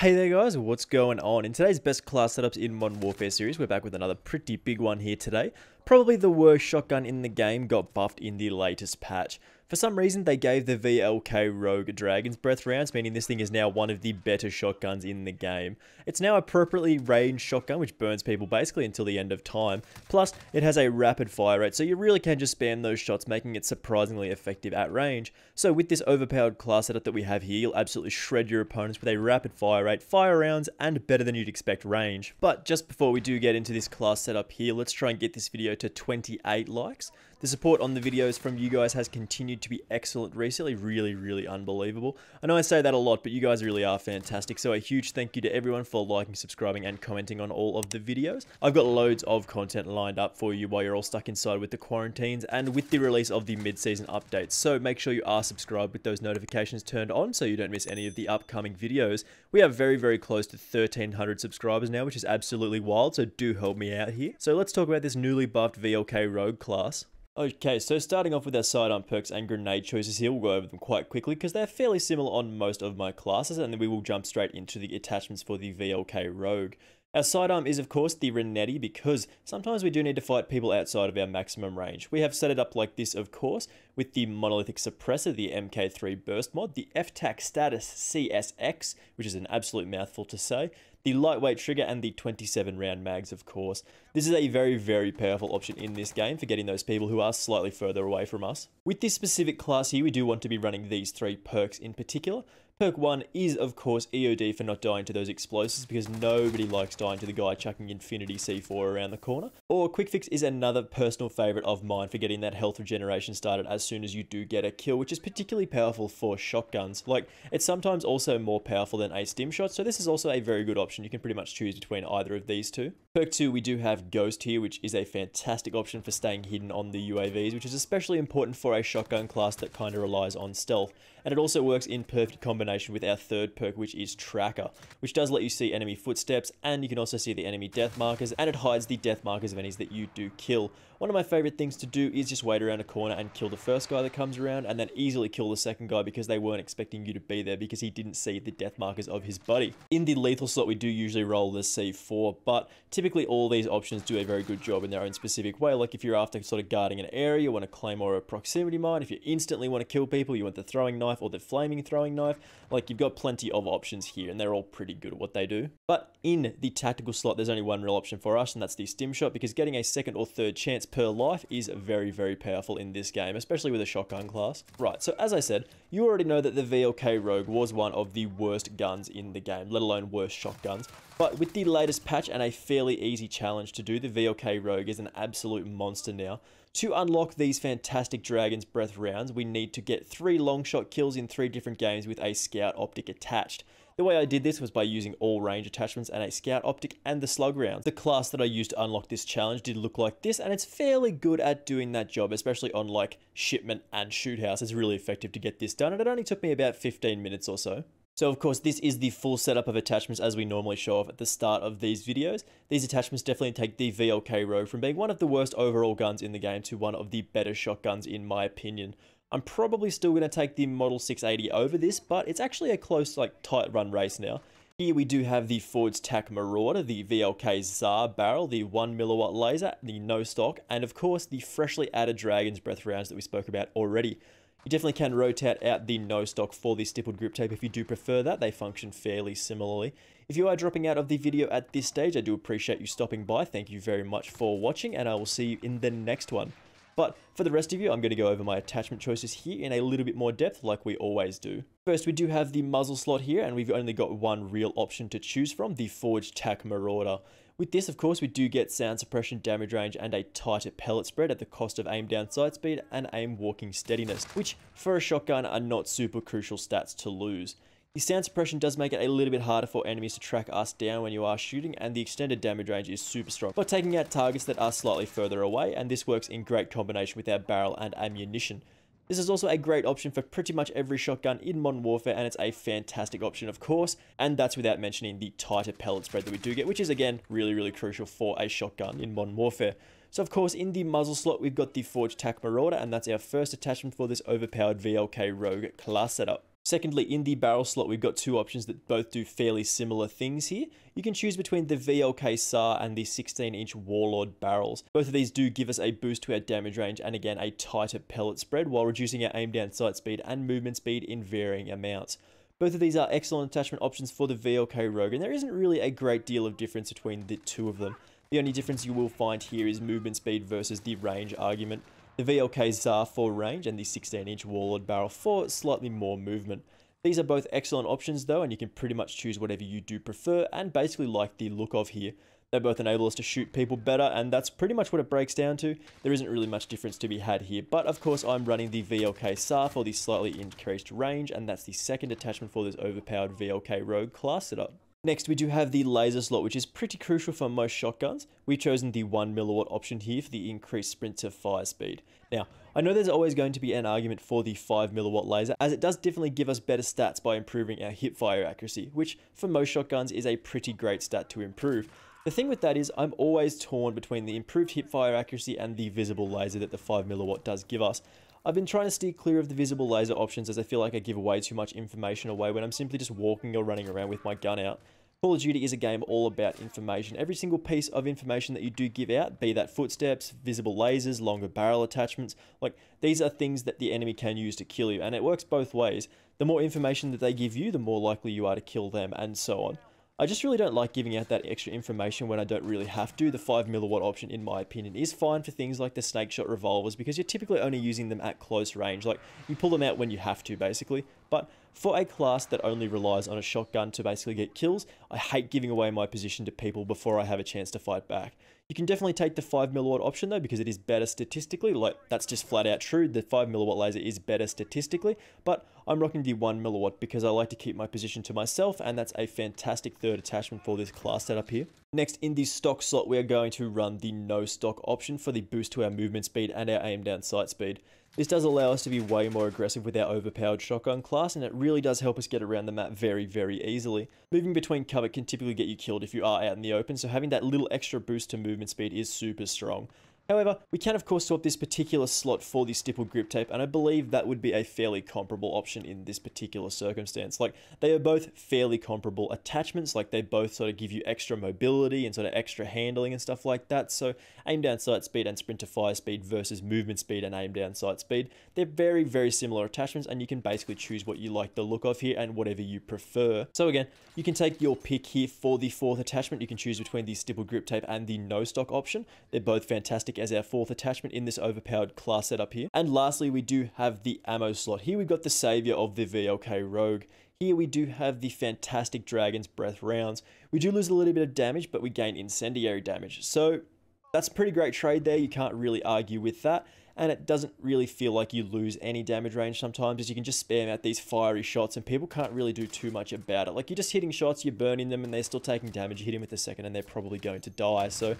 Hey there guys, what's going on? In today's best class setups in Modern Warfare series, we're back with another pretty big one here today. Probably the worst shotgun in the game got buffed in the latest patch. For some reason, they gave the VLK Rogue Dragon's Breath rounds, meaning this thing is now one of the better shotguns in the game. It's now appropriately ranged shotgun, which burns people basically until the end of time. Plus, it has a rapid fire rate, so you really can just spam those shots, making it surprisingly effective at range. So with this overpowered class setup that we have here, you'll absolutely shred your opponents with a rapid fire rate, fire rounds, and better than you'd expect range. But just before we do get into this class setup here, let's try and get this video to 28 likes. The support on the videos from you guys has continued to be excellent recently, really unbelievable. I know I say that a lot, but you guys really are fantastic, so a huge thank you to everyone for liking, subscribing, and commenting on all of the videos. I've got loads of content lined up for you while you're all stuck inside with the quarantines and with the release of the mid-season updates, so make sure you are subscribed with those notifications turned on so you don't miss any of the upcoming videos. We are very close to 1,300 subscribers now, which is absolutely wild, so do help me out here. So let's talk about this newly buffed VLK Rogue class. Okay, so starting off with our sidearm perks and grenade choices here, we'll go over them quite quickly because they're fairly similar on most of my classes, and then we will jump straight into the attachments for the VLK Rogue. Our sidearm is of course the Renetti because sometimes we do need to fight people outside of our maximum range. We have set it up like this of course with the monolithic suppressor, the MK3 burst mod, the FTAC status CSX, which is an absolute mouthful to say, the lightweight trigger, and the 27 round mags of course. This is a very powerful option in this game for getting those people who are slightly further away from us. With this specific class here, we do want to be running these three perks in particular. Perk 1 is, of course, EOD for not dying to those explosives because nobody likes dying to the guy chucking Infinity C4 around the corner. Or Quick Fix is another personal favourite of mine for getting that health regeneration started as soon as you do get a kill, which is particularly powerful for shotguns. Like, it's sometimes also more powerful than a stim shot, so this is also a very good option. You can pretty much choose between either of these two. Perk 2, we do have Ghost here, which is a fantastic option for staying hidden on the UAVs, which is especially important for a shotgun class that kind of relies on stealth. And it also works in perfect combination with our third perk, which is Tracker, which does let you see enemy footsteps, and you can also see the enemy death markers, and it hides the death markers of enemies that you do kill. One of my favorite things to do is just wait around a corner and kill the first guy that comes around, and then easily kill the second guy because they weren't expecting you to be there because he didn't see the death markers of his buddy. In the lethal slot, we do usually roll the C4, but typically all these options do a very good job in their own specific way. Like if you're after sort of guarding an area, you want a claymore or a proximity mine. If you instantly want to kill people, you want the throwing knife or the flaming throwing knife. Like, you've got plenty of options here, and they're all pretty good at what they do. But in the tactical slot, there's only one real option for us, and that's the stim shot, because getting a second or third chance per life is very powerful in this game, especially with a shotgun class. Right, so as I said, you already know that the VLK Rogue was one of the worst guns in the game, let alone worst shotguns. But with the latest patch and a fairly easy challenge to do, the VLK Rogue is an absolute monster now. To unlock these fantastic Dragon's Breath rounds, we need to get 3 long shot kills in 3 different games with a scout optic attached. The way I did this was by using all range attachments and a scout optic and the slug rounds. The class that I used to unlock this challenge did look like this, and it's fairly good at doing that job, especially on like shipment and shoot house. It's really effective to get this done, and it only took me about 15 minutes or so. So of course, this is the full setup of attachments as we normally show off at the start of these videos. These attachments definitely take the VLK Rogue from being one of the worst overall guns in the game to one of the better shotguns in my opinion. I'm probably still going to take the Model 680 over this, but it's actually a close, like, tight run race now. Here we do have the Ford's TAC Marauder, the VLK Tsar barrel, the 1mW laser, the no stock, and of course the freshly added Dragon's Breath rounds that we spoke about already. You definitely can rotate out the no stock for the stippled grip tape if you do prefer that. They function fairly similarly. If you are dropping out of the video at this stage, I do appreciate you stopping by. Thank you very much for watching, and I will see you in the next one. But for the rest of you, I'm going to go over my attachment choices here in a little bit more depth like we always do. First, we do have the muzzle slot here, and we've only got one real option to choose from, the Forged TAC Marauder. With this, of course, we do get sound suppression, damage range, and a tighter pellet spread at the cost of aim down sight speed and aim walking steadiness, which for a shotgun are not super crucial stats to lose. The sound suppression does make it a little bit harder for enemies to track us down when you are shooting, and the extended damage range is super strong by taking out targets that are slightly further away, and this works in great combination with our barrel and ammunition. This is also a great option for pretty much every shotgun in Modern Warfare, and it's a fantastic option of course, and that's without mentioning the tighter pellet spread that we do get, which is again really crucial for a shotgun in Modern Warfare. So of course in the muzzle slot we've got the Forged TAC Marauder, and that's our first attachment for this overpowered VLK Rogue class setup. Secondly, in the barrel slot, we've got two options that both do fairly similar things here. You can choose between the VLK SAR and the 16-inch Warlord barrels. Both of these do give us a boost to our damage range and again a tighter pellet spread while reducing our aim down sight speed and movement speed in varying amounts. Both of these are excellent attachment options for the VLK Rogue, and there isn't really a great deal of difference between the two of them. The only difference you will find here is movement speed versus the range argument. The VLK SAR for range and the 16-inch Warlord barrel for slightly more movement. These are both excellent options though, and you can pretty much choose whatever you do prefer and basically like the look of here. They both enable us to shoot people better, and that's pretty much what it breaks down to. There isn't really much difference to be had here, but of course I'm running the VLK SAR for the slightly increased range, and that's the second attachment for this overpowered VLK Rogue class setup. Next, we do have the laser slot, which is pretty crucial for most shotguns. We've chosen the 1mW option here for the increased sprint to fire speed. Now, I know there's always going to be an argument for the 5mW laser, as it does definitely give us better stats by improving our hip fire accuracy, which for most shotguns is a pretty great stat to improve. The thing with that is I'm always torn between the improved hip fire accuracy and the visible laser that the 5mW does give us. I've been trying to steer clear of the visible laser options as I feel like I give way too much information away when I'm simply just walking or running around with my gun out. Call of Duty is a game all about information. Every single piece of information that you do give out, be that footsteps, visible lasers, longer barrel attachments, like these are things that the enemy can use to kill you, and it works both ways. The more information that they give you, the more likely you are to kill them, and so on. I just really don't like giving out that extra information when I don't really have to. The 5mW option, in my opinion, is fine for things like the snake shot revolvers because you're typically only using them at close range. Like, you pull them out when you have to, basically. But for a class that only relies on a shotgun to basically get kills, I hate giving away my position to people before I have a chance to fight back. You can definitely take the 5mW option though, because it is better statistically. Like, that's just flat out true. The 5mW laser is better statistically, but I'm rocking the 1mW because I like to keep my position to myself, and that's a fantastic third attachment for this class setup here. Next, in the stock slot, we are going to run the no stock option for the boost to our movement speed and our aim down sight speed. This does allow us to be way more aggressive with our overpowered shotgun class, and it really does help us get around the map very, very easily. Moving between cover can typically get you killed if you are out in the open, so having that little extra boost to movement speed is super strong. However, we can of course swap this particular slot for the stippled grip tape, and I believe that would be a fairly comparable option in this particular circumstance. Like, they are both fairly comparable attachments, like they both sort of give you extra mobility and sort of extra handling and stuff like that. So aim down sight speed and sprint to fire speed versus movement speed and aim down sight speed, they're very, very similar attachments, and you can basically choose what you like the look of here and whatever you prefer. So again, you can take your pick here for the fourth attachment. You can choose between the stippled grip tape and the no stock option. They're both fantastic as our fourth attachment in this overpowered class setup here. And lastly, we do have the ammo slot. Here we've got the savior of the VLK Rogue. Here we do have the fantastic Dragon's Breath rounds. We do lose a little bit of damage, but we gain incendiary damage. So that's a pretty great trade there. You can't really argue with that. And it doesn't really feel like you lose any damage range sometimes, as you can just spam out these fiery shots and people can't really do too much about it. Like, you're just hitting shots, you're burning them, and they're still taking damage. You hit them with a second and they're probably going to die. So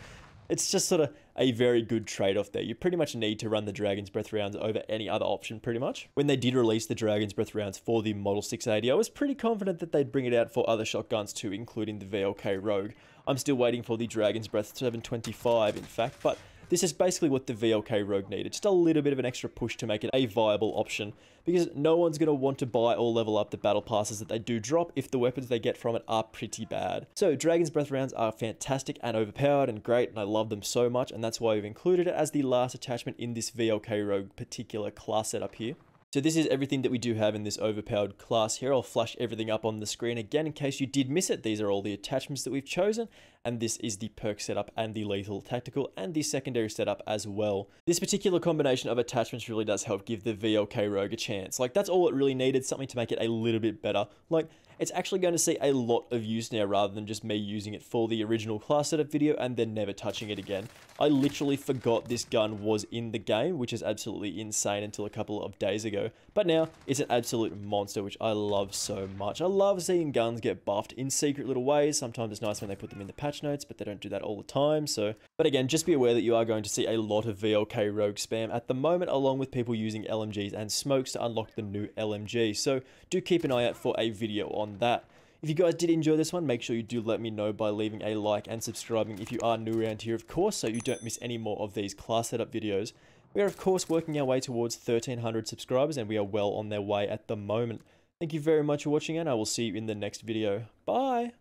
it's just sort of a very good trade-off there. You pretty much need to run the Dragon's Breath rounds over any other option, pretty much. When they did release the Dragon's Breath rounds for the Model 680, I was pretty confident that they'd bring it out for other shotguns too, including the VLK Rogue. I'm still waiting for the Dragon's Breath 725, in fact, but this is basically what the VLK Rogue needed. Just a little bit of an extra push to make it a viable option, because no one's going to want to buy or level up the battle passes that they do drop if the weapons they get from it are pretty bad. So Dragon's Breath rounds are fantastic and overpowered and great, and I love them so much, and that's why we've included it as the last attachment in this VLK Rogue particular class setup here. So this is everything that we do have in this overpowered class here. I'll flash everything up on the screen again in case you did miss it. These are all the attachments that we've chosen, and this is the perk setup and the lethal tactical and the secondary setup as well. This particular combination of attachments really does help give the VLK Rogue a chance. Like, that's all it really needed, something to make it a little bit better. Like, it's actually going to see a lot of use now rather than just me using it for the original class setup video and then never touching it again. I literally forgot this gun was in the game, which is absolutely insane until a couple of days ago. But now, it's an absolute monster, which I love so much. I love seeing guns get buffed in secret little ways. Sometimes it's nice when they put them in the patch notes, but they don't do that all the time, so. But again, just be aware that you are going to see a lot of VLK Rogue spam at the moment, along with people using LMGs and smokes to unlock the new LMG. So do keep an eye out for a video on that. If you guys did enjoy this one, make sure you do let me know by leaving a like and subscribing if you are new around here, of course, so you don't miss any more of these class setup videos. We are, of course, working our way towards 1,300 subscribers, and we are well on their way at the moment. Thank you very much for watching, and I will see you in the next video. Bye!